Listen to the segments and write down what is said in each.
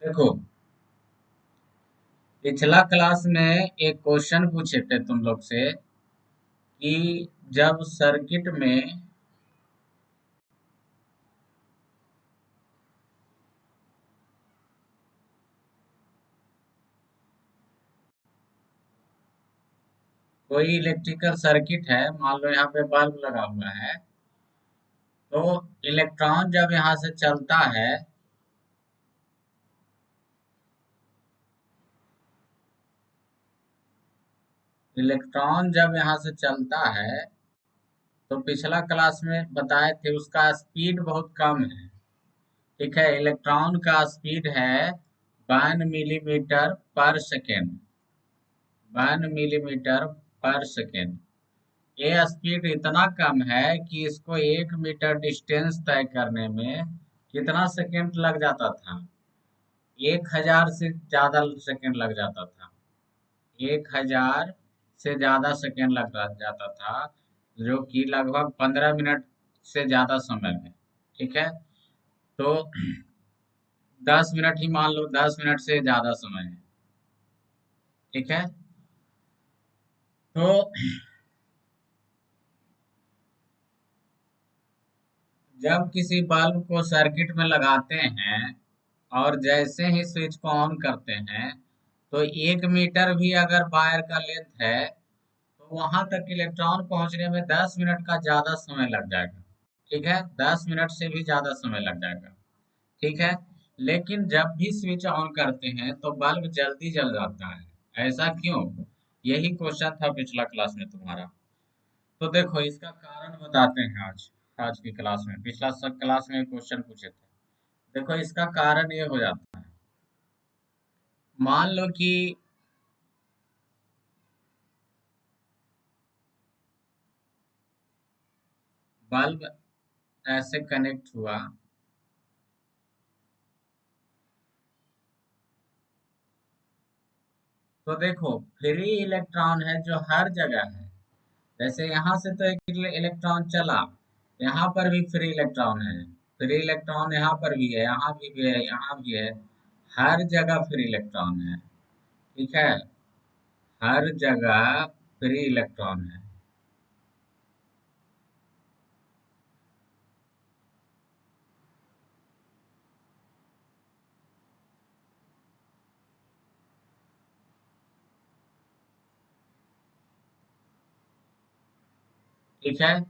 देखो, पिछला क्लास में एक क्वेश्चन पूछे थे तुम लोग से कि जब सर्किट में कोई इलेक्ट्रिकल सर्किट है, मान लो यहाँ पे बल्ब लगा हुआ है, तो इलेक्ट्रॉन जब यहाँ से चलता है, इलेक्ट्रॉन जब यहाँ से चलता है, तो पिछला क्लास में बताए थे उसका स्पीड बहुत कम है। ठीक है, इलेक्ट्रॉन का स्पीड है 1 मिलीमीटर पर सेकेंड। 1 मिलीमीटर पर सेकेंड। ये स्पीड इतना कम है कि इसको 1 मीटर डिस्टेंस तय करने में कितना सेकेंड लग जाता था? 1000 से ज्यादा सेकेंड लग जाता था। 1000 से ज्यादा सेकेंड लग जाता था, जो कि लगभग 15 मिनट से ज्यादा समय है। ठीक है, तो 10 मिनट ही मान लो, 10 मिनट से ज्यादा समय है। ठीक है, तो जब किसी बल्ब को सर्किट में लगाते हैं और जैसे ही स्विच को ऑन करते हैं, तो 1 मीटर भी अगर वायर का लेंथ है, तो वहां तक इलेक्ट्रॉन पहुंचने में 10 मिनट का ज्यादा समय लग जाएगा। ठीक है, 10 मिनट से भी ज्यादा समय लग जाएगा। ठीक है, लेकिन जब भी स्विच ऑन करते हैं तो बल्ब जल्दी जल जाता है। ऐसा क्यों? यही क्वेश्चन था पिछला क्लास में तुम्हारा। तो देखो, इसका कारण बताते हैं आज। आज की क्लास में, पिछला सब क्लास में क्वेश्चन पूछे थे। देखो, इसका कारण ये हो जाता है, मान लो कि बल्ब ऐसे कनेक्ट हुआ, तो देखो, फ्री इलेक्ट्रॉन है जो हर जगह है। जैसे यहाँ से तो एक इलेक्ट्रॉन चला, यहाँ पर भी फ्री इलेक्ट्रॉन है। फ्री इलेक्ट्रॉन यहाँ पर भी है, यहाँ भी है, यहाँ भी है। हर जगह फ्री इलेक्ट्रॉन है। ठीक है, हर जगह फ्री इलेक्ट्रॉन है। ठीक है,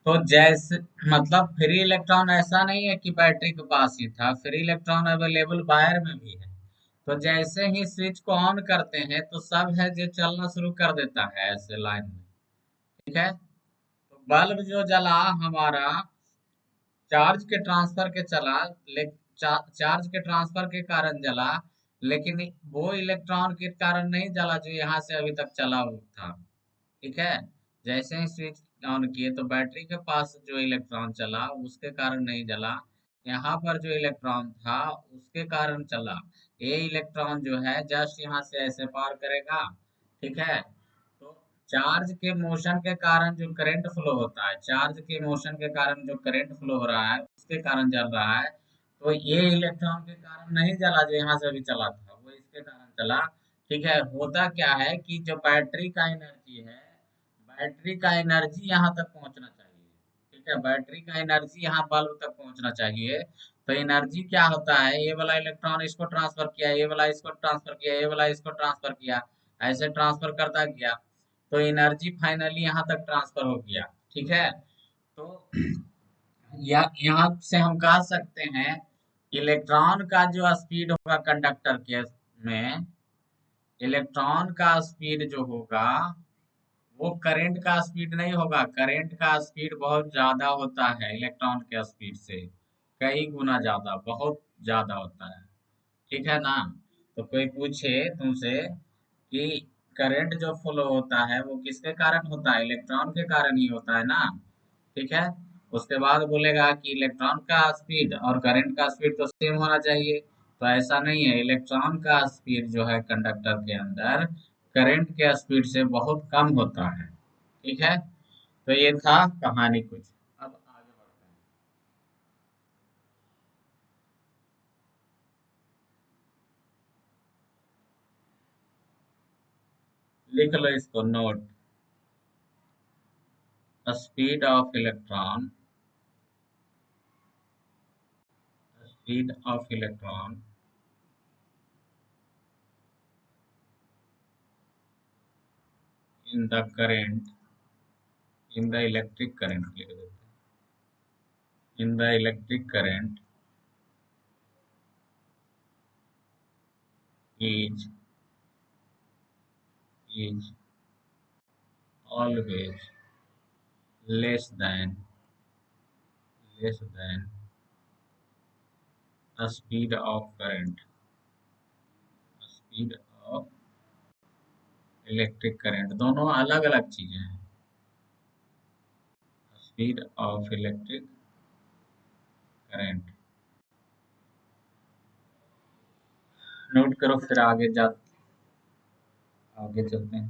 तो जैसे, मतलब फ्री इलेक्ट्रॉन ऐसा नहीं है कि बैटरी के पास ही था, फ्री इलेक्ट्रॉन अवेलेबल वायर में भी है। तो जैसे ही स्विच को ऑन करते हैं तो सब है जो चलना शुरू कर देता है ऐसे लाइन में। ठीक है, तो बल्ब जो जला हमारा चार्ज के ट्रांसफर के चला, ले चार्ज के ट्रांसफर के कारण जला, लेकिन वो इलेक्ट्रॉन के कारण नहीं जला जो यहाँ से अभी तक चला हुआ था। ठीक है, जैसे ही स्विच ऑन किए तो बैटरी के पास जो इलेक्ट्रॉन चला उसके कारण नहीं जला, यहाँ पर जो इलेक्ट्रॉन था उसके कारण चला। ये इलेक्ट्रॉन जो है जस्ट यहाँ से ऐसे पार करेगा। ठीक है, तो चार्ज के मोशन के कारण जो करंट फ्लो होता है, चार्ज के मोशन के कारण जो करंट फ्लो हो रहा है उसके कारण जल रहा है। तो ये इलेक्ट्रॉन के कारण नहीं जला जो यहाँ से अभी चला था, वो इसके कारण चला। ठीक है, होता क्या है कि जो बैटरी का एनर्जी है, बैटरी का एनर्जी यहाँ तक पहुंचना चाहिए। ठीक है, बैटरी का एनर्जी यहाँ बल्ब तक पहुंचना चाहिए। तो एनर्जी क्या होता है, ये वाला इलेक्ट्रॉन इसको ट्रांसफर किया, ये वाला इसको ट्रांसफर किया, ये वाला इसको ट्रांसफर किया, ऐसे ट्रांसफर करता गया। तो एनर्जी फाइनली यहाँ तक ट्रांसफर हो गया। ठीक है, तो यहाँ से हम कह सकते हैं इलेक्ट्रॉन का जो स्पीड होगा कंडक्टर के में, इलेक्ट्रॉन का स्पीड जो होगा वो करंट का स्पीड नहीं होगा। करंट का स्पीड बहुत ज्यादा होता है इलेक्ट्रॉन के स्पीड से, कई गुना ज्यादा, बहुत ज्यादा होता है। ठीक है ना? तो कोई पूछे तुमसे कि करंट जो फ्लो होता है वो किसके कारण होता है? इलेक्ट्रॉन के कारण ही होता है ना। ठीक है, उसके बाद बोलेगा कि इलेक्ट्रॉन का स्पीड और करंट का स्पीड तो सेम होना चाहिए। तो ऐसा नहीं है, इलेक्ट्रॉन का स्पीड जो है कंडक्टर के अंदर करंट के स्पीड से बहुत कम होता है। ठीक है, तो ये था कहानी कुछ। अब आगे बढ़ते हैं। लिख लो इसको note. Speed of electron, speed of electron in the current, in the electric current लिख देते हैं, in the electric current is is always less than the speed of current, speed of electric current, दोनों अलग अलग चीजें हैं। Speed of electric current note करो, फिर आगे चलते हैं।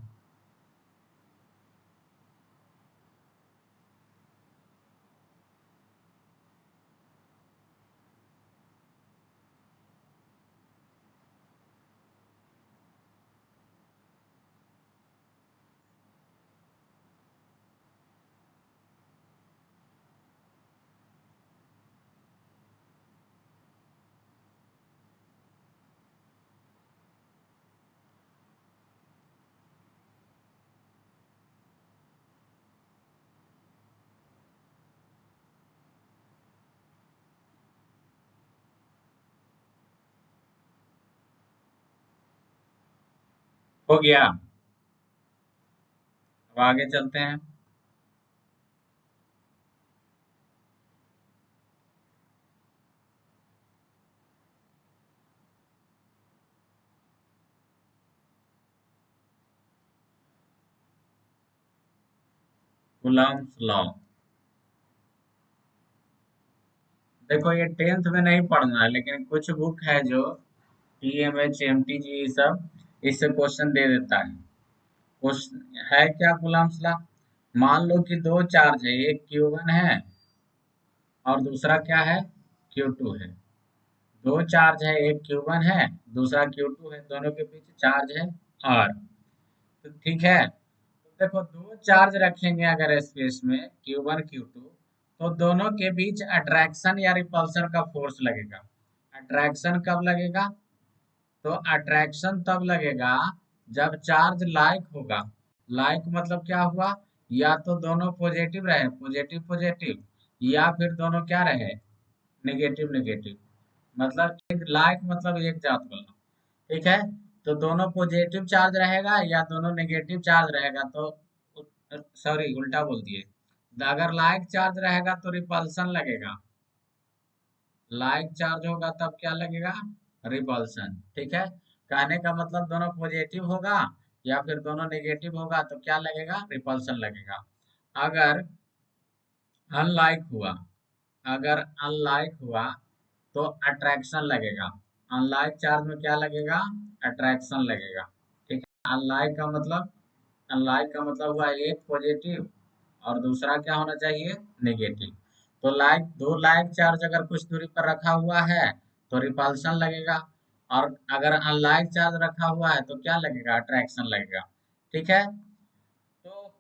हो गया, अब आगे चलते हैं। कूलम्ब्स लॉ, देखो ये 10th में नहीं पढ़ना है, लेकिन कुछ बुक है जो टीएमएच एमटीजी सब इससे क्वेश्चन दे देता है। क्वेश्चन है क्या कूलम्ब्स लॉ? मान लो कि दो चार्ज है, एक Q1 है और दूसरा क्या है, Q2 है। दो चार्ज है, एक Q1 है, दूसरा Q2 है, दोनों के बीच चार्ज है R। तो ठीक है, तो देखो दो चार्ज रखेंगे अगर स्पेस में Q1 Q2, तो दोनों के बीच अट्रैक्शन या रिपल्सन का फोर्स लगेगा। अट्रैक्शन कब लगेगा? तो अट्रैक्शन तब लगेगा जब चार्ज लाइक होगा। लाइक मतलब क्या हुआ, या तो दोनों पॉजिटिव रहे, पॉजिटिव पॉजिटिव, या फिर दोनों क्या रहे, नेगेटिव नेगेटिव। मतलब एक लाइक मतलब एक जात वाला, ठीक है। तो दोनों पॉजिटिव चार्ज रहेगा या दोनों नेगेटिव चार्ज रहेगा, तो सॉरी उल्टा बोल दिए, अगर लाइक चार्ज रहेगा तो रिपल्सन लगेगा, लाइक चार्ज होगा तब क्या लगेगा, रिपल्सन। ठीक है, कहने का मतलब दोनों पॉजिटिव होगा या फिर दोनों नेगेटिव होगा तो क्या लगेगा, रिपल्सन लगेगा। अगर अनलाइक हुआ, अगर अनलाइक हुआ तो अट्रैक्शन लगेगा। अनलाइक चार्ज में क्या लगेगा, अट्रैक्शन लगेगा। ठीक है, अनलाइक का मतलब हुआ एक पॉजिटिव और दूसरा क्या होना चाहिए, नेगेटिव। तो लाइक, दो लाइक चार्ज अगर कुछ दूरी पर रखा हुआ है तो रिपल्सन लगेगा, और अगर अनलाइक चार्ज रखा हुआ है तो क्या लगेगा, अट्रैक्शन लगेगा। ठीक है, तो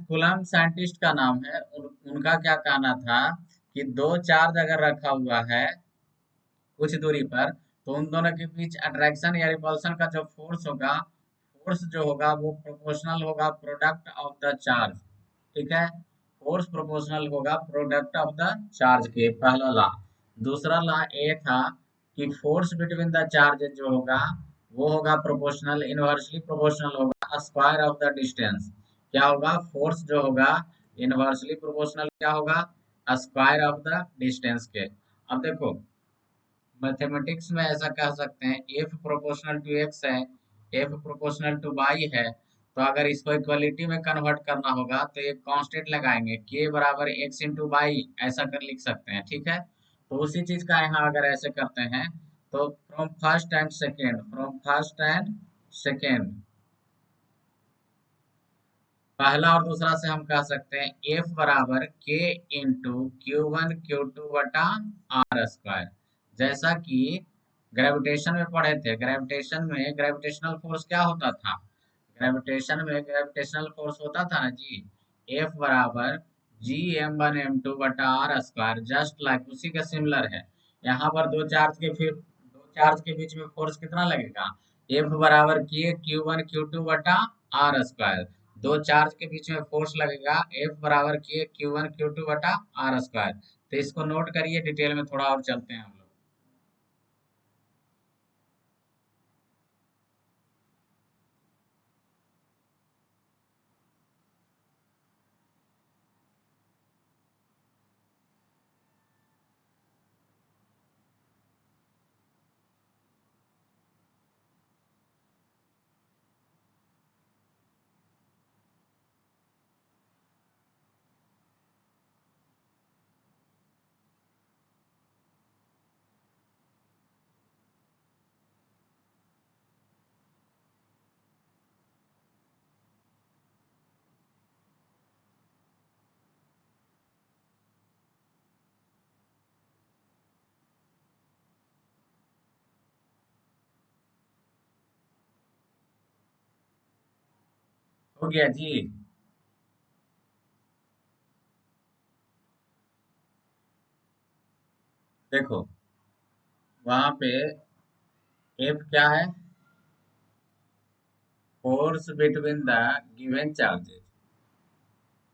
कूलम्ब साइंटिस्ट का नाम है, उनका क्या कहना था कि दो चार्ज अगर रखा हुआ है कुछ दूरी पर, तो उन दोनों के बीच अट्रैक्शन या रिपल्सन का जो फोर्स होगा, फोर्स जो होगा वो प्रोपोर्शनल होगा प्रोडक्ट ऑफ द चार्ज। ठीक है, फोर्स प्रोपोर्शनल होगा प्रोडक्ट ऑफ द चार्ज के, पहला लॉ। दूसरा लॉ ये था कि फोर्स बिटवीन द चार्ज जो होगा वो होगा प्रोपोर्शनल, इनवर्सली प्रोपोर्शनल होगा स्क्वायर ऑफ द डिस्टेंस। क्या होगा, फोर्स जो होगा इनवर्सली प्रोपोर्शनल क्या होगा, स्क्वायर ऑफ द डिस्टेंस के। अब देखो मैथमेटिक्स में ऐसा कह सकते हैं, एफ प्रोपोर्शनल टू एक्स है, एफ प्रोपोर्शनल टू वाई है, तो अगर इसको इक्वलिटी में कन्वर्ट करना होगा तो एक कांस्टेंट लगाएंगे, के बराबर एक्स इंटू वाई, ऐसा कर लिख सकते हैं। ठीक है, तो उसी चीज का यहाँ अगर ऐसे करते हैं तो from first and second, from first and second, पहला और दूसरा से हम कह सकते हैं एफ बराबर के इंटू Q1 Q2 बटा आर स्क्वायर। जैसा कि ग्रेविटेशन में पढ़े थे, ग्रेविटेशन में ग्रेविटेशनल फोर्स क्या होता था, ग्रेविटेशन में ग्रेविटेशनल फोर्स होता था ना जी, एफ बराबर G m1 m2/r², just like उसी का सिमिलर है। यहाँ पर दो चार्ज के बीच में फोर्स कितना लगेगा, एफ बराबर K Q1 Q2/r²। दो चार्ज के बीच में फोर्स लगेगा एफ बराबर K Q1 Q2/r²। तो इसको नोट करिए, डिटेल में थोड़ा और चलते हैं हम लोग। हो गया जी। देखो वहां पे एफ क्या है, force between the given charges,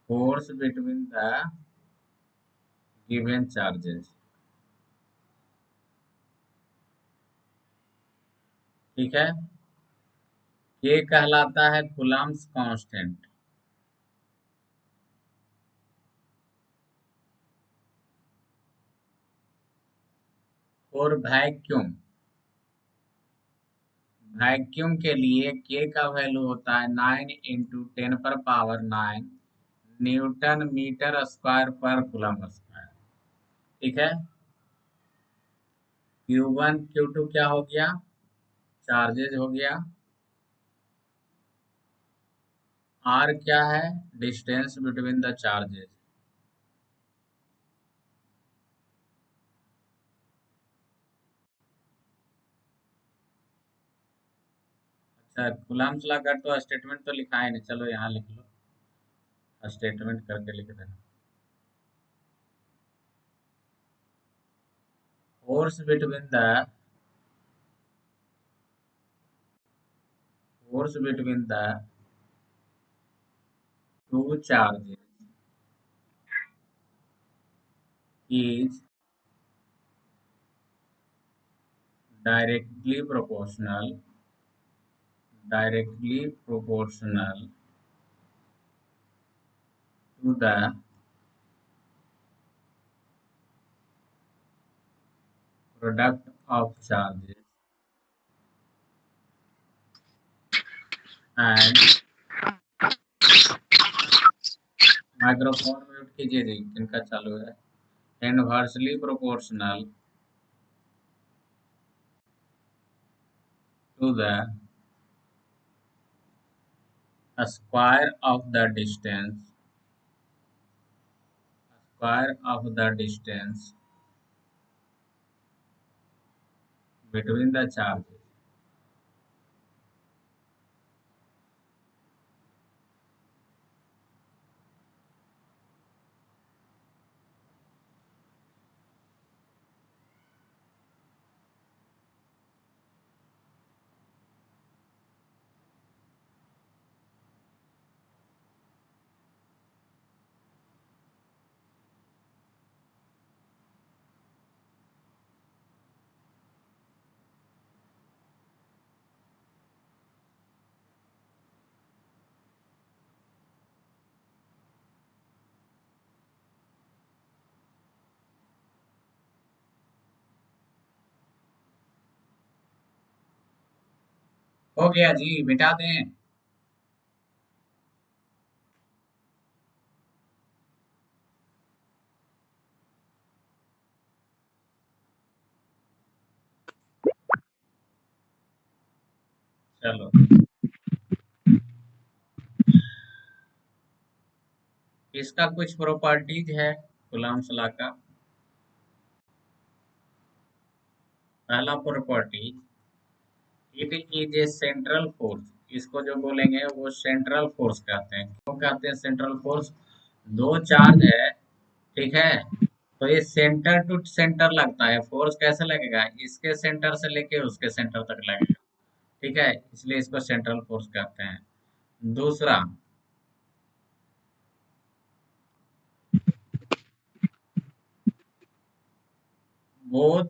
force between the given charges, ठीक है। ये कहलाता है कूलम्ब्स कांस्टेंट। और वैक्यूम, वैक्यूम के लिए के का वैल्यू होता है 9 × 10⁻⁹ न्यूटन मीटर स्क्वायर पर कूलम्ब स्क्वायर, ठीक है। Q1 Q2 क्या हो गया, चार्जेज हो गया। R क्या है, डिस्टेंस बिटवीन द चार्जेज। अच्छा, कूलम्ब्स लॉ का तो स्टेटमेंट तो लिखा है नहीं, चलो यहाँ लिख लो, स्टेटमेंट करके लिख देना। Force between the force between the two charges is directly proportional directly proportional to the product of charges and microphone mute कीजिए जी, इनका चालू है। Inversely proportional to the square of the distance, square of the distance between the charges। हो गया जी, मिटा दें। चलो, इसका कुछ प्रॉपर्टीज है कूलम्ब्स लॉ का। पहला property, it is a central force, इसको जो बोलेंगे वो सेंट्रल फोर्स कहते हैं। क्यों कहते हैं सेंट्रल फोर्स? दो चार्ज है, ठीक है, तो ये सेंटर टू सेंटर लगता है। फोर्स कैसे लगेगा? इसके सेंटर से लेके उसके सेंटर तक लगेगा, ठीक है, इसलिए इसको सेंट्रल फोर्स कहते हैं। दूसरा, both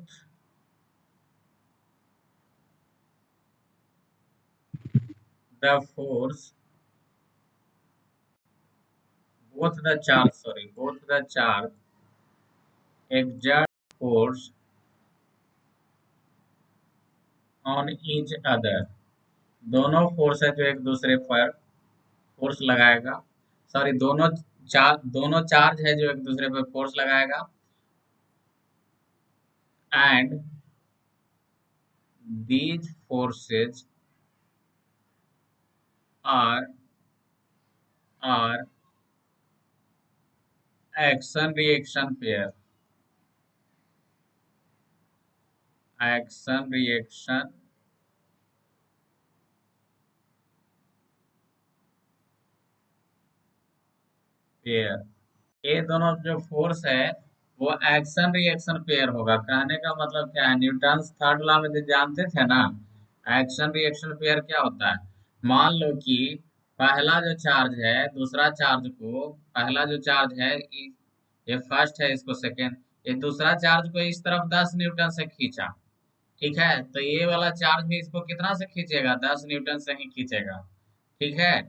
the force both the charge exert force on each other। दोनों फोर्स है जो एक दूसरे पर फोर्स लगाएगा, सॉरी दोनों चार्ज है जो एक दूसरे पर फोर्स लगाएगा। And these forces are are action reaction pair। Action reaction pair. ये दोनों जो फोर्स है वो एक्शन रिएक्शन पेयर होगा। कहने का मतलब क्या है? न्यूटन्स थर्ड लॉ में जो जानते थे ना, एक्शन रिएक्शन पेयर क्या होता है? मान लो कि पहला जो चार्ज है दूसरा चार्ज को, पहला जो चार्ज है ये फर्स्ट है, इसको सेकेंड, ये दूसरा चार्ज को इस तरफ 10 न्यूटन से खींचा, ठीक है, तो ये वाला चार्ज भी इसको कितना से खींचेगा? 10 न्यूटन से ही खींचेगा, ठीक है।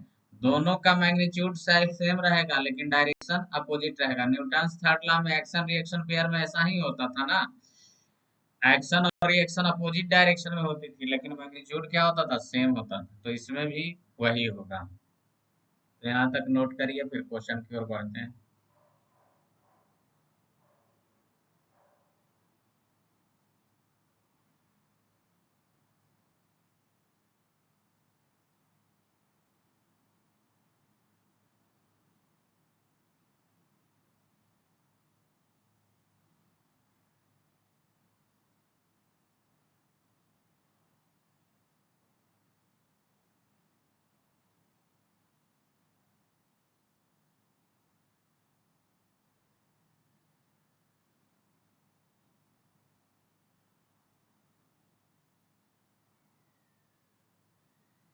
दोनों का मैग्नीट्यूड शायद सेम रहेगा लेकिन डायरेक्शन अपोजिट रहेगा। न्यूटन्स थर्ड लॉ में एक्शन रिएक्शन पेयर में ऐसा ही होता था ना, एक्शन और रिएक्शन अपोजिट डायरेक्शन में होती थी लेकिन मैग्नीट्यूड क्या होता था? सेम होता था। तो इसमें भी वही होगा। तो यहाँ तक नोट करिए, फिर क्वेश्चन की ओर बढ़ते हैं।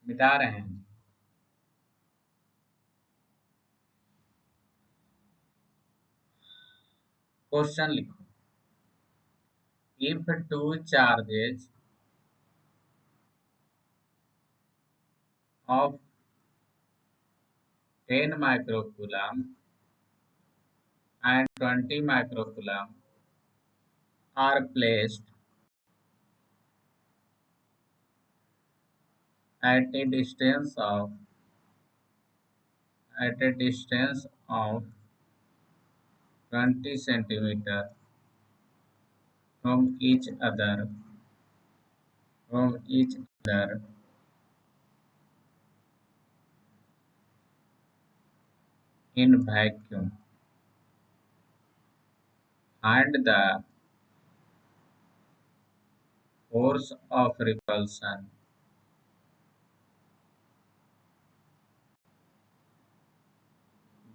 मिटा रहे हैं। क्वेश्चन लिखो। If two charges of 10 microcoulomb and 20 microcoulomb are placed at a distance of 20 centimeter from each other from each other in vacuum, and the force of repulsion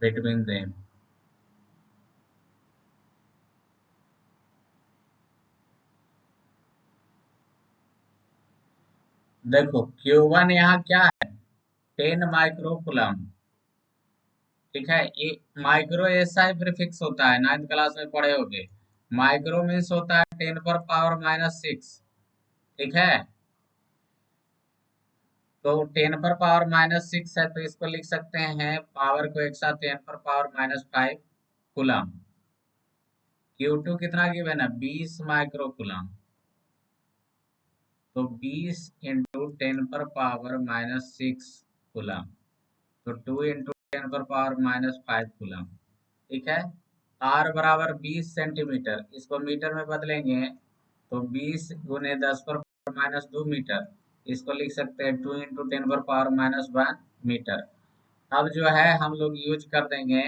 between them। देखो Q1 यहाँ क्या है? 10 microcoulomb, ठीक है। ये micro ऐसा ही prefix होता है, 9th क्लास में पढ़े होगे। माइक्रो मीन्स होता है 10 पर पावर -6, ठीक है। तो 10 पर पावर -6 है तो इसको लिख सकते हैं पावर को एक साथ 10 पर पावर -5 कुलम। Q2 कितना गिवन है? 20 माइक्रो कुलम। तो 20 × 10 पर पावर -6 कुलम, तो 2 × 10 पर पावर-5 कुलम, ठीक है। R बराबर 20 सेंटीमीटर, इसको मीटर में बदलेंगे तो 20 × 10 पर-2 मीटर, इसको लिख सकते हैं 2 × 10 पर-1 मीटर। अब जो है हम लोग यूज कर देंगे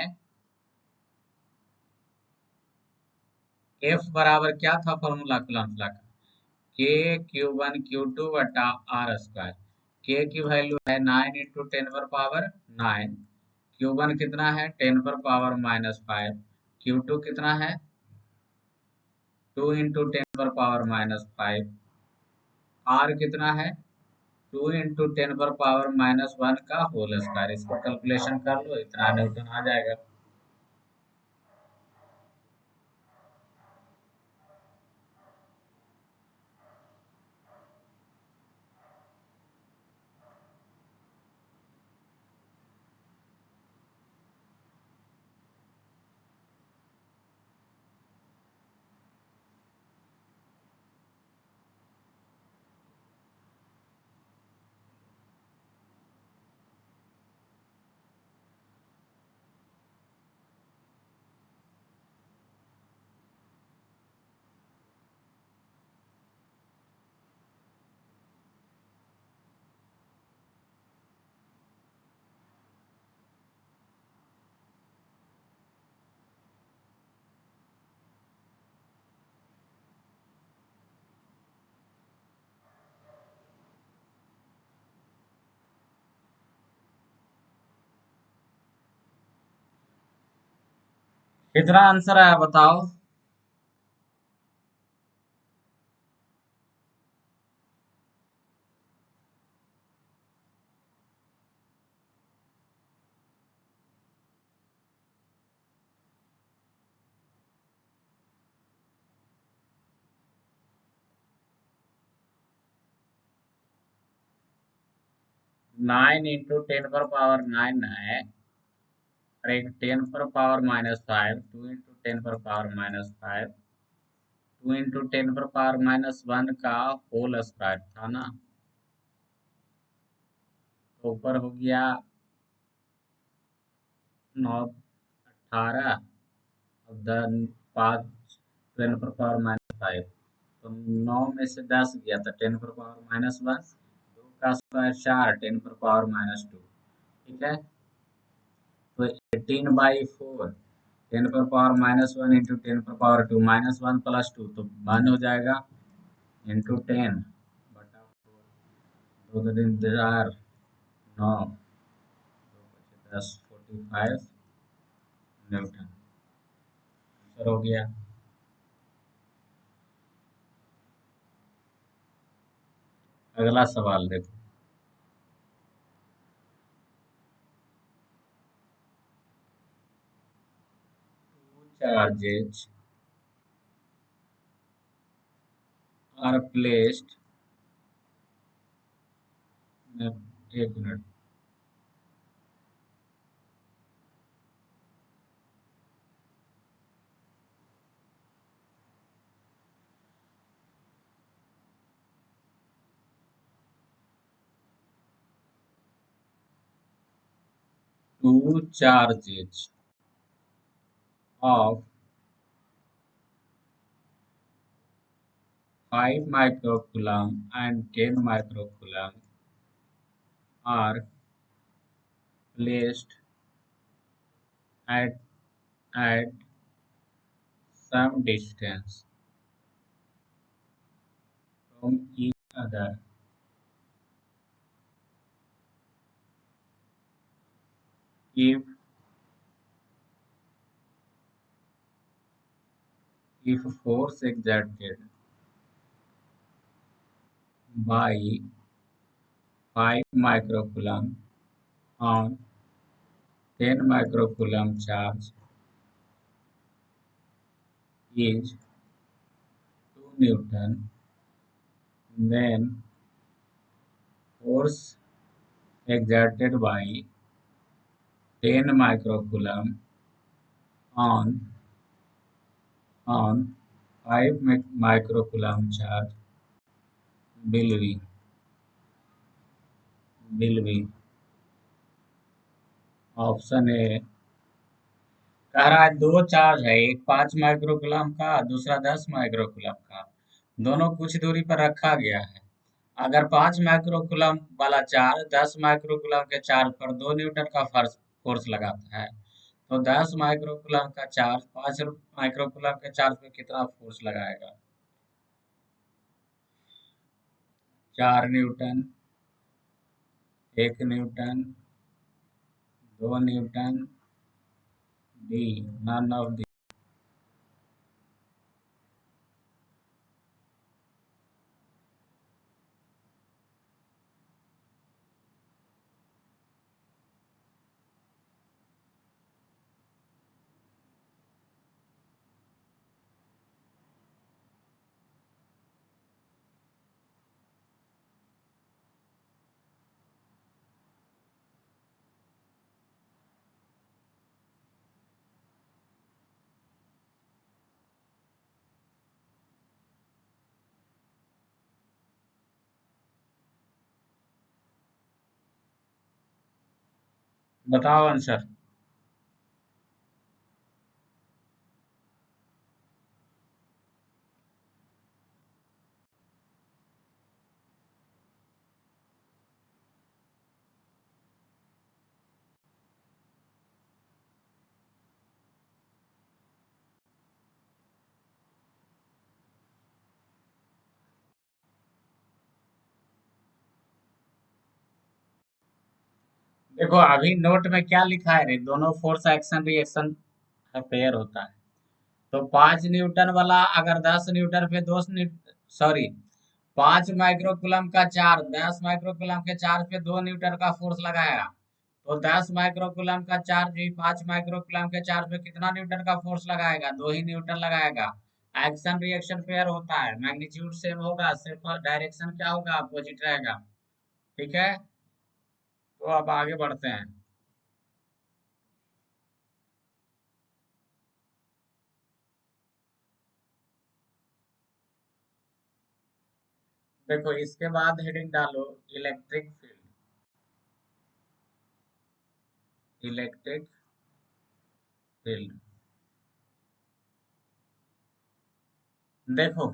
F बराबर क्या था फॉर्मूला कूलम्ब ला का? K Q1 Q2 बटा R स्क्वायर। के की वैल्यू है 9 इंटू 10 पर पावर 9। Q1 कितना है 10 पर पावर -5। Q2 कितना है 2 इंटू 10 पर पावर -5। R कितना है 2 इंटू 10 पर पावर -1 का होल स्क्वायर। इसको कैलकुलेशन कर लो, इतना न्यूटन आ जाएगा। कितना आंसर आया बताओ। 9 इंटू 10 पर पावर 9 है, और एक 10 पर पावर -5। 2 इंटू 10 पर पावर -5। 2 इंटू 10 पर पावर-1 का होल स्क्वायर था ना, तो ऊपर हो गया 9 18, और 5 10 पर पावर-5। तो 9 में से 10 गया तो 10 पर पावर-1। 2 का स्क्वायर 4, 10 पर पावर-2। ठीक है, तो 18/4 10 पर पावर-1 इंटू 10 पर पावर-2, -1 प्लस 2 तो 1 हो जाएगा, इंटू 10/4। 2 दूनी 4, 9, 10 45 न्यूटन आंसर हो गया। अगला सवाल देखो। चार्जेज आर प्लेस्ड, एक minute, 2 charges of 5 microcoulomb and 10 microcoulomb are placed at at some distance from each other. If force exerted by 5 microcoulomb on 10 microcoulomb charge is 2 Newton, then force exerted by 10 microcoulomb on 5 microcoulomb charge will be option A. कह रहा है दो charge है, एक 5 microcoulomb का, दूसरा 10 microcoulomb का। दोनों कुछ दूरी पर रखा गया है। अगर 5 माइक्रोकुलम वाला चार्ज 10 माइक्रोकुलम के चार्ज पर 2 न्यूटन का फोर्स लगाता है, तो 10 माइक्रोकुलम का चार्ज 5 माइक्रोकुलम के चार्ज पे कितना फोर्स लगाएगा? 4 Newton. 1 Newton, 2 Newton, D none of the. बताओ आंसर। देखो अभी नोट में क्या लिखा है रे, दोनों फोर्स एक्शन रिएक्शन पेयर होता है। तो 5 न्यूटन वाला अगर 10 न्यूटन पे सॉरी, 5 माइक्रोकुलम का चार्ज 10 माइक्रोकुलम के चार्ज पे 2 न्यूटन का फोर्स लगाएगा। तो 10 माइक्रोकुलम का चार्ज भी 5 माइक्रोकुलम के चार्ज पे कितना न्यूटन का फोर्स लगाएगा? 2 ही न्यूटन लगाएगा। एक्शन रिएक्शन पेयर होता है, मैग्नीट्यूड सेम होगा, सिर्फ डायरेक्शन क्या होगा? अपोजिट रहेगा। ठीक है, तो अब आगे बढ़ते हैं। देखो इसके बाद हेडिंग डालो इलेक्ट्रिक फील्ड। Electric field. देखो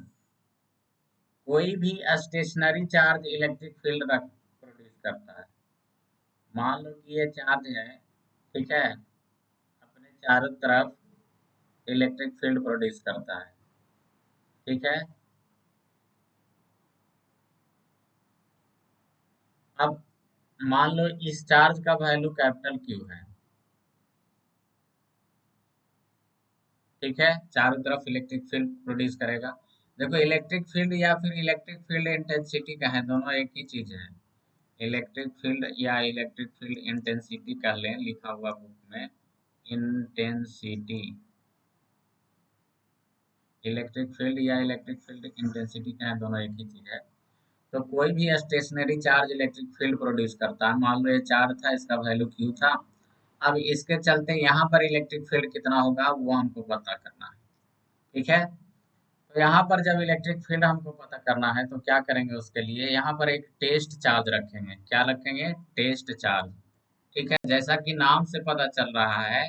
कोई भी stationery charge electric field produce करता है। मान लो कि ये चार्ज है, ठीक है, अपने चारों तरफ इलेक्ट्रिक फील्ड प्रोड्यूस करता है। ठीक है, अब मान लो इस चार्ज का वैल्यू कैपिटल क्यू है। ठीक है, चारों तरफ इलेक्ट्रिक फील्ड प्रोड्यूस करेगा। देखो इलेक्ट्रिक फील्ड या फिर इलेक्ट्रिक फील्ड इंटेंसिटी का है, दोनों एक ही चीज है। इलेक्ट्रिक फील्ड या इलेक्ट्रिक फील्ड इंटेंसिटी कर लें, लिखा हुआ बुक में इंटेंसिटी। इलेक्ट्रिक फील्ड या इलेक्ट्रिक फील्ड इंटेंसिटी क्या है, दोनों एक ही चीज है। तो कोई भी stationery charge electric field produce करता है। मान लो ये चार्ज था, इसका वैल्यू क्यू था। अब इसके चलते यहाँ पर इलेक्ट्रिक फील्ड कितना होगा वो हमको पता करना है। ठीक है, तो यहाँ पर जब इलेक्ट्रिक फील्ड हमको पता करना है तो क्या करेंगे, उसके लिए यहाँ पर एक टेस्ट चार्ज रखेंगे। क्या रखेंगे? Test charge. ठीक है, जैसा कि नाम से पता चल रहा है,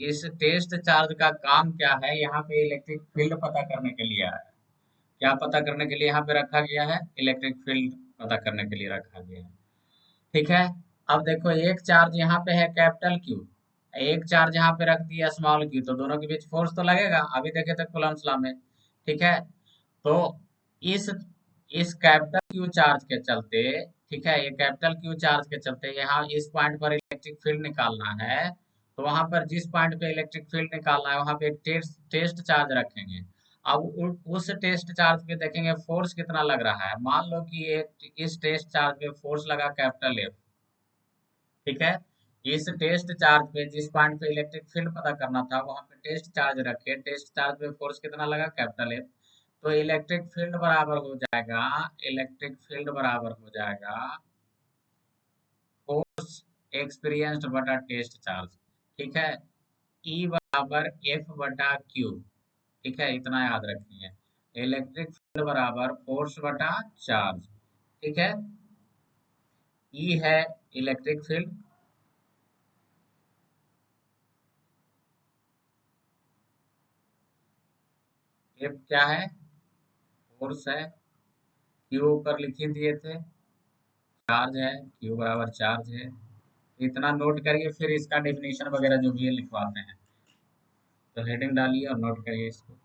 इस टेस्ट चार्ज का काम क्या है, यहाँ पे इलेक्ट्रिक फील्ड पता करने के लिए है। क्या पता करने के लिए यहाँ पे रखा गया है? इलेक्ट्रिक फील्ड पता करने के लिए रखा गया है। ठीक है, अब देखो एक चार्ज यहाँ पे है कैपिटल क्यू, एक चार्ज यहाँ पे रख दिया स्मॉल क्यू, तो दोनों के बीच फोर्स तो लगेगा, अभी देखे थे कूलम्ब्स लॉ में। ठीक है, तो इस इस कैपिटल क्यू चार्ज के चलते, ठीक है, ये कैपिटल क्यू चार्ज के चलते यहाँ इस पॉइंट पर इलेक्ट्रिक फील्ड निकालना है। तो वहां पर जिस पॉइंट पे इलेक्ट्रिक फील्ड निकालना है वहां पे एक टेस्ट चार्ज रखेंगे। अब उस टेस्ट चार्ज पे देखेंगे फोर्स कितना लग रहा है। मान लो कि ये इस टेस्ट चार्ज पे फोर्स लगा कैपिटल एफ। ठीक है, इस टेस्ट चार्ज पे जिस पॉइंट पे इलेक्ट्रिक फील्ड पता करना था वहां पे टेस्ट चार्ज रखे, टेस्ट चार्ज पे फोर्स कितना लगा? Capital F. तो इलेक्ट्रिक फील्ड बराबर हो जाएगा, इलेक्ट्रिक फील्ड बराबर हो जाएगा फोर्स एक्सपीरियंस्ड बटा टेस्ट चार्ज। ठीक है, ई बराबर एफ बटा क्यू। ठीक है, इतना याद रखिए, इलेक्ट्रिक फील्ड बराबर फोर्स बटा चार्ज। ठीक है, ई है इलेक्ट्रिक फील्ड, एफ क्या है? फोर्स है, क्यू ऊपर लिख ही दिए थे, चार्ज है, क्यू बराबर चार्ज है। इतना नोट करिए, फिर इसका डेफिनेशन वगैरह जो भी है लिखवाते हैं। तो हेडिंग डालिए और नोट करिए इसको।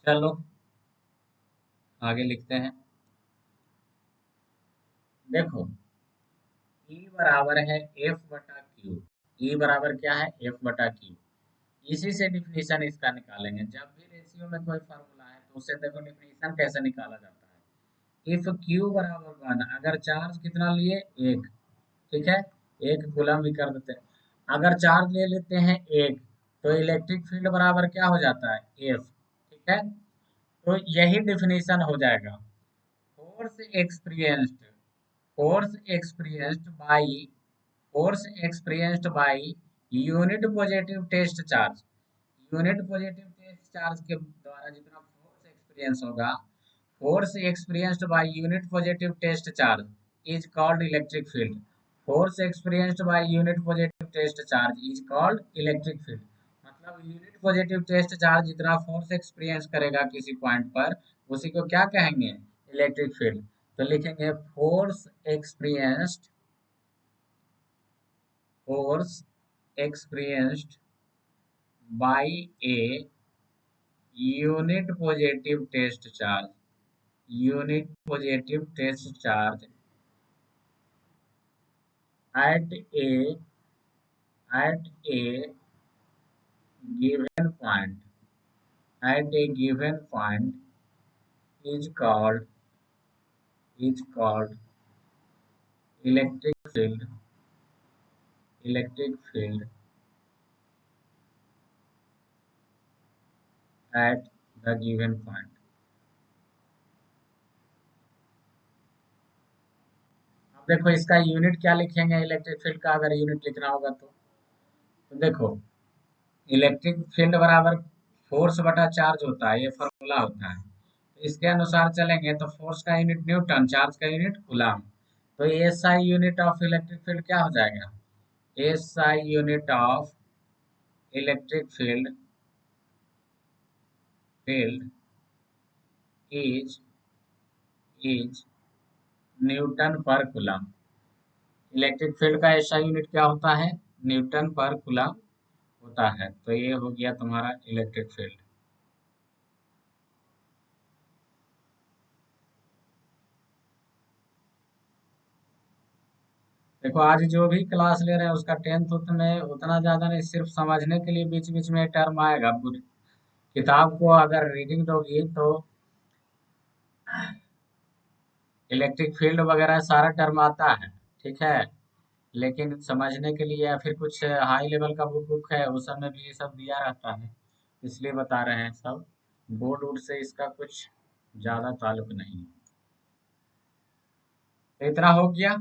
चलो आगे लिखते हैं। देखो E बराबर है एफ बटा क्यू। ई बराबर क्या है, एफ बटा क्यू। इसी से डिफिनीशन इसका निकालेंगे। जब भी रेशियो में कोई फार्मूला है तो उससे देखो डिफिनीशन कैसे निकाला जाता है। इफ क्यू बराबर वन, अगर चार्ज कितना लिए, एक, ठीक है, एक कूलम भी कर देते हैं। अगर चार्ज ले लेते हैं एक, तो इलेक्ट्रिक फील्ड बराबर क्या हो जाता है, एफ, ठीक है। तो यही डिफिनीशन हो जाएगा। Force experienced, force experienced by, force experienced by unit positive test charge. Unit positive test charge के द्वारा जितना फोर्स एक्सपीरियंस होगा, force experienced by unit positive test charge is called electric field. Force experienced by unit positive test charge is called electric field. मतलब unit positive test charge जितना force experience करेगा किसी point पर, उसी को क्या कहेंगे, इलेक्ट्रिक फील्ड। तो लिखेंगे force experienced, force experienced by a unit positive test charge, unit positive test charge at a at a given point, at a given point is called, is called electric field, electric field at the given point। अब देखो इसका unit क्या लिखेंगे, electric field का अगर unit लिखना होगा तो देखो इलेक्ट्रिक फील्ड बराबर फोर्स बटा चार्ज होता है, ये फॉर्मूला होता है। तो इसके अनुसार चलेंगे तो फोर्स का यूनिट न्यूटन, चार्ज का यूनिट कूलम। तो S I unit of electric field क्या हो जाएगा, S I unit of electric field, field is, is Newton पर कूलम। इलेक्ट्रिक फील्ड का एसआई यूनिट क्या होता है, न्यूटन पर कूलम होता है। तो ये हो गया तुम्हारा इलेक्ट्रिक फील्ड। देखो आज जो भी क्लास ले रहे हैं उसका टेंथ में उतना ज्यादा नहीं, सिर्फ समझने के लिए बीच बीच में टर्म आएगा। पूरी किताब को अगर रीडिंग दोगी तो इलेक्ट्रिक फील्ड वगैरह सारा टर्म आता है, ठीक है। लेकिन समझने के लिए या फिर कुछ हाई लेवल का बुक बुक है उस सब में भी ये सब दिया रहता है, इसलिए बता रहे हैं सब। बोर्ड वोर्ड से इसका कुछ ज्यादा ताल्लुक नहीं है। तो इतना हो गया।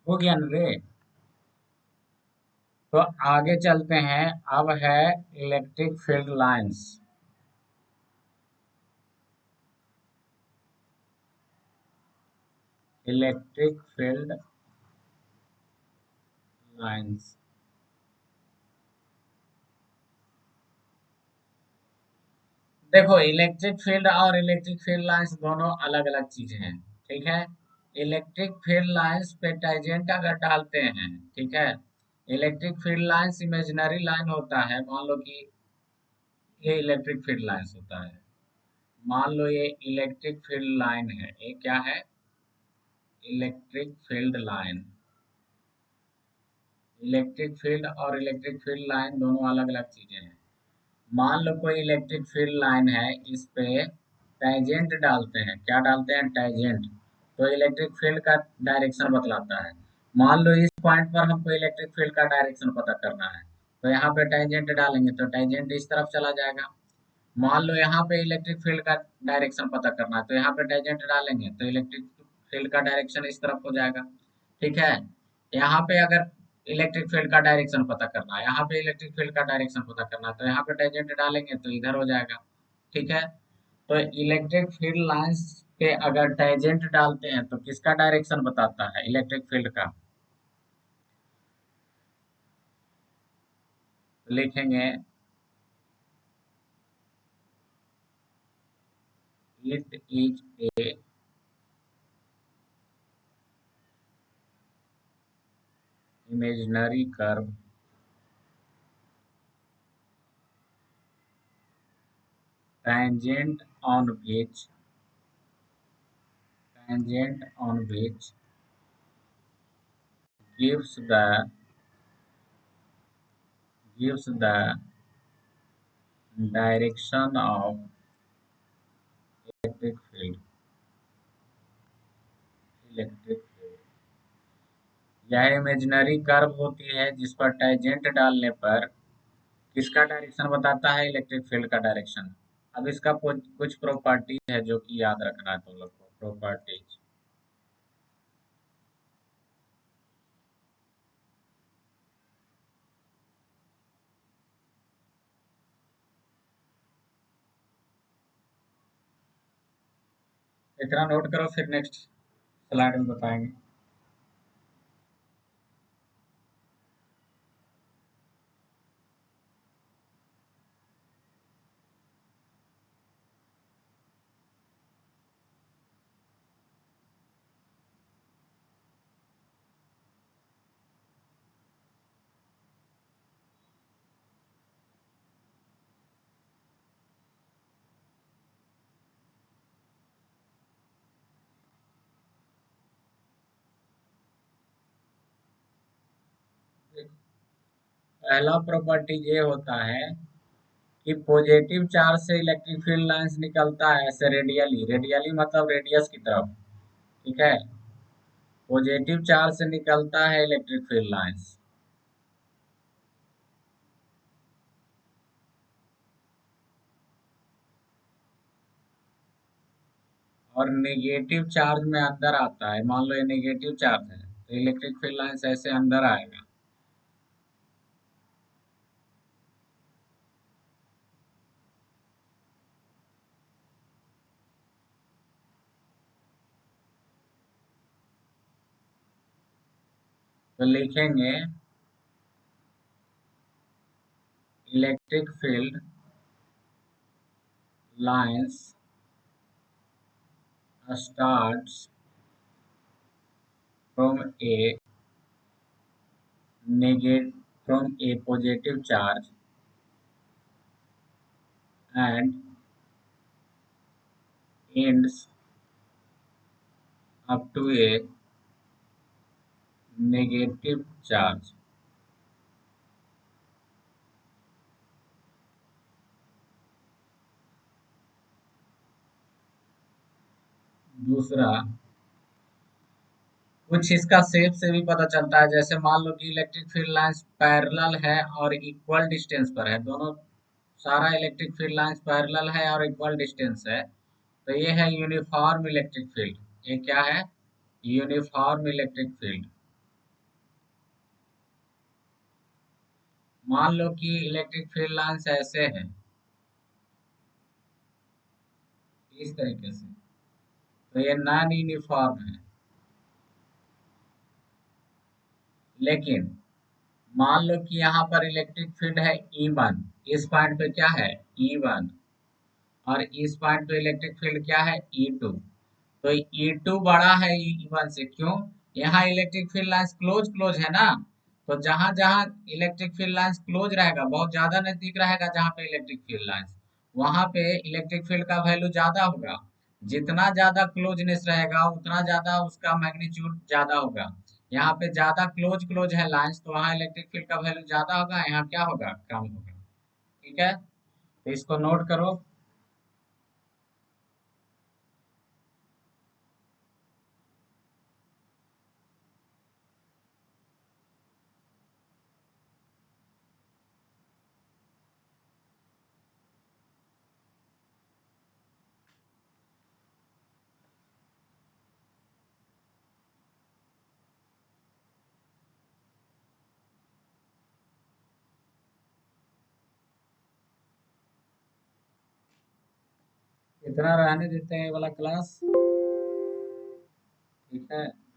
हो गया ना रे। तो आगे चलते हैं। अब है electric field lines. Electric field lines. देखो इलेक्ट्रिक फील्ड और इलेक्ट्रिक फील्ड लाइंस दोनों अलग अलग चीजें हैं, ठीक है। इलेक्ट्रिक फील्ड लाइंस पे टैजेंट अगर डालते हैं, ठीक है, electric field lines imaginary line होता है। मान लो कि ये इलेक्ट्रिक फील्ड लाइंस होता है, मान लो ये इलेक्ट्रिक फील्ड लाइन है, ये क्या है, electric field line. Electric field और इलेक्ट्रिक फील्ड लाइन दोनों अलग अलग चीजें हैं। मान लो कोई इलेक्ट्रिक फील्ड लाइन है, इस पे टैजेंट डालते हैं, क्या डालते हैं, टैजेंट। तो इलेक्ट्रिक फील्ड का डायरेक्शन बतलाता है। मान लो इस पॉइंट पर हमको इलेक्ट्रिक फील्ड का डायरेक्शन पता करना है, तो यहाँ पे टैजेंट डालेंगे तो टैजेंट इस तरफ चला जाएगा। मान लो यहाँ पे इलेक्ट्रिक फील्ड का डायरेक्शन पता करना है, तो यहाँ पे टैजेंट डालेंगे तो इलेक्ट्रिक फील्ड का डायरेक्शन इस तरफ हो जाएगा, ठीक है। यहाँ पे अगर इलेक्ट्रिक फील्ड का डायरेक्शन पता करना है, यहाँ पे इलेक्ट्रिक फील्ड का डायरेक्शन पता करना है, तो यहाँ पे टैजेंट डालेंगे तो इधर हो जाएगा, ठीक है। तो इलेक्ट्रिक फील्ड लाइंस पे अगर टैजेंट डालते हैं तो किसका डायरेक्शन बताता है, इलेक्ट्रिक फील्ड का। लिखेंगे it is a imaginary curve tangent on which gives the direction of electric field electric field. यह इमेजिनरी कर्व होती है जिस पर टेंजेंट डालने पर किसका डायरेक्शन बताता है, इलेक्ट्रिक फील्ड का डायरेक्शन। अब इसका कुछ प्रॉपर्टी है जो कि याद रखना है तुम लोग को, प्रॉपर्टीज। इतना नोट करो, फिर नेक्स्ट स्लाइड में बताएंगे। पहला प्रॉपर्टी ये होता है कि पॉजिटिव चार्ज से इलेक्ट्रिक फील्ड लाइंस निकलता है ऐसे रेडियली, रेडियली मतलब रेडियस की तरफ, ठीक है। पॉजिटिव चार्ज से निकलता है इलेक्ट्रिक फील्ड लाइंस, और नेगेटिव चार्ज में अंदर आता है। मान लो ये नेगेटिव चार्ज है तो इलेक्ट्रिक फील्ड लाइंस ऐसे अंदर आएगा। तो लिखेंगे electric field lines starts from negative from a positive charge and ends up to a negative charge। दूसरा, कुछ इसका शेप से भी पता चलता है। जैसे मान लो कि इलेक्ट्रिक फील्ड लाइंस पैरेलल है और इक्वल डिस्टेंस पर है, दोनों सारा इलेक्ट्रिक फील्ड लाइंस पैरेलल है और इक्वल डिस्टेंस है, तो ये है यूनिफॉर्म इलेक्ट्रिक फील्ड। ये क्या है, यूनिफॉर्म इलेक्ट्रिक फील्ड। मान लो कि इलेक्ट्रिक फील्ड लाइंस ऐसे हैं, इस तरीके से, तो ये नॉन यूनिफॉर्म है। लेकिन मान लो कि यहाँ पर इलेक्ट्रिक फील्ड है E1, इस पॉइंट पे क्या है E1, और इस पॉइंट पे इलेक्ट्रिक फील्ड क्या है E2। तो E2 बड़ा है E1 से, क्यों, यहाँ electric field lines close close है ना। तो जहां जहां इलेक्ट्रिक फील्ड लाइंस क्लोज रहेगा, बहुत ज्यादा नजदीक रहेगा जहां पे इलेक्ट्रिक फील्ड लाइंस, वहां पे इलेक्ट्रिक फील्ड का वैल्यू ज्यादा होगा। जितना ज्यादा क्लोजनेस रहेगा उतना ज्यादा उसका मैग्नीट्यूड ज्यादा होगा। यहाँ पे ज्यादा क्लोज क्लोज है लाइंस, तो वहाँ इलेक्ट्रिक फील्ड का वैल्यू ज्यादा होगा, यहाँ क्या होगा, कम होगा। ठीक है, तो इसको नोट करो। इतना रहने देते हैं ये वाला क्लास, ठीक है।